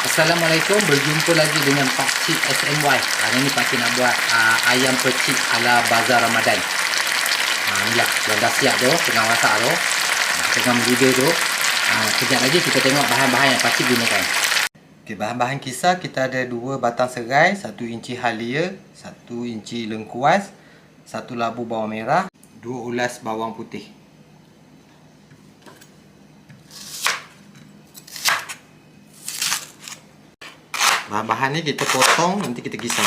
Assalamualaikum, berjumpa lagi dengan Pak Cik SMY. Hari ni Pak Cik nak buat ayam pecik ala bazar Ramadan. Inilah yang dah siap tu, tengah masak tu, tengah mendidih tu. Kejap lagi kita tengok bahan-bahan yang Pak Cik gunakan. Okay, bahan-bahan kisar kita ada 2 batang serai, 1 inci halia, 1 inci lengkuas, 1 labu bawang merah, 2 ulas bawang putih. Bahan-bahan ni kita potong, nanti kita kisar.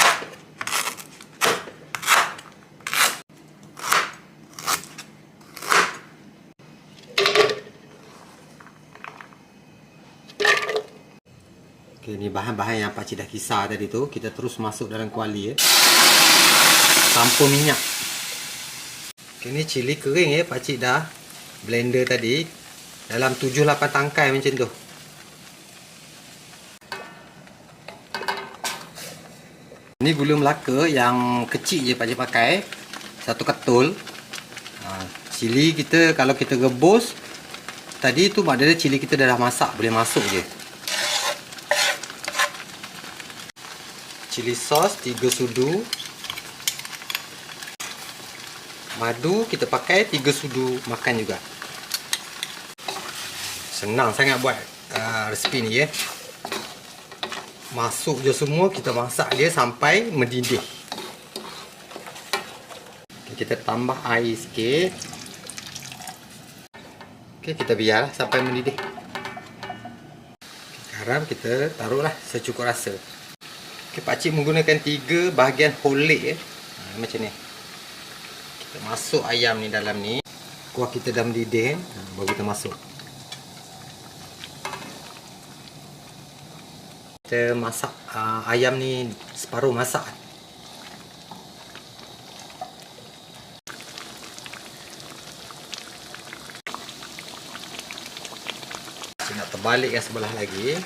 Okey, ni bahan-bahan yang pakcik dah kisar tadi tu, kita terus masuk dalam kuali ya. Tanpa minyak. Okey, ni cili kering ya, pakcik dah blender tadi dalam 7-8 tangkai macam tu. Ni gula Melaka yang kecil je pakcik pakai, 1 ketul. Cili kita kalau kita rebus tadi tu maknanya cili kita dah masak, boleh masuk je. Cili sos 3 sudu. Madu kita pakai 3 sudu makan juga. Senang sangat buat resipi ni ya. Masuk je semua, kita masak dia sampai mendidih. Okay, kita tambah air sikit. Okay, kita biarlah sampai mendidih. Garam kita taruhlah secukup rasa. Okay, pakcik menggunakan 3 bahagian whole leg ya. Macam ni. Kita masuk ayam ni dalam ni. Kuah kita dah mendidih, baru kita masuk. Kita masak ayam ni separuh masak. Kita nak terbalik yang sebelah lagi.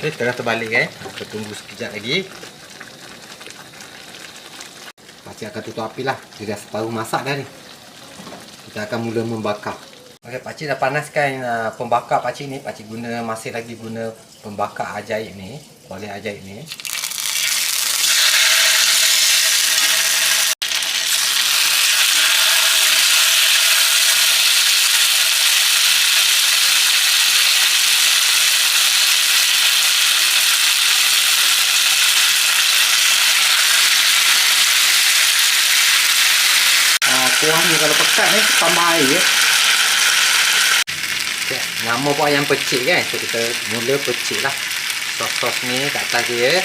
Okay, kita dah terbalik kita tunggu sekejap lagi. Pakcik akan tutup api lah. Dia dah separuh masak dah ni. Kita akan mula membakar. Okay, pakcik dah panaskan pembakar pakcik ni. Pakcik masih lagi guna pembakar ajaib ni, kuali ajaib ni. Kuah ni kalau pekat ni tambah air ya. Okay, nama pun ayam pecik kan. So kita mula pecik lah sos-sos ni kat atas dia.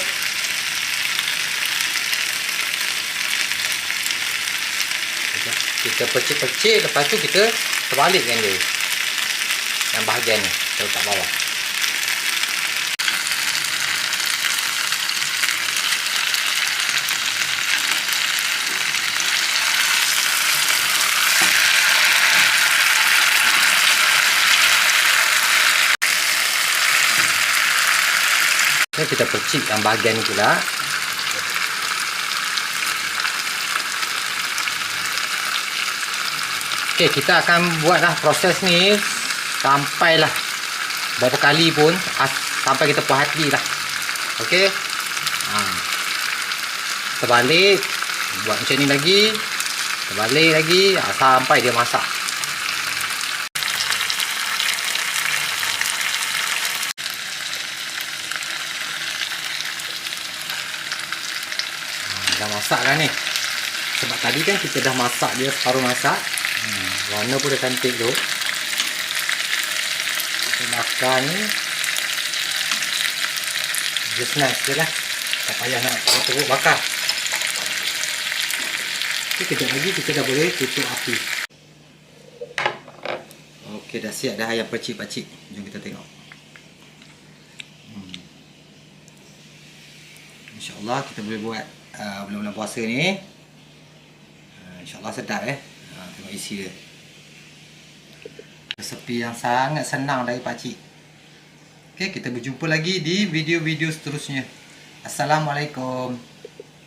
Kita pecik-pecik, lepas tu kita terbalikkan dia. Yang bahagian ni kita letak bawah. Kita percik yang bahagian ni pula. Okey, kita akan buatlah proses ni sampailah berapa kali pun sampai kita puas hati lah. Okey. Terbalik, buat macam ni lagi. Terbalik lagi sampai dia masak. Dah masak dah ni. Sebab tadi kan kita dah masak dia separuh masak. Warna pun dah cantik tu. Kita bakar ni. Just nice je lah. Tak payah nak teruk bakar. Okay, kejap lagi kita dah boleh tutup api. Okey, dah siap dah ayam pecik-pecik. Jom kita tengok. InsyaAllah kita boleh buat bulan-bulan puasa ni. InsyaAllah sedap tengok isi dia. Resepi yang sangat senang dari pakcik. Oke, kita berjumpa lagi di video-video seterusnya. Assalamualaikum.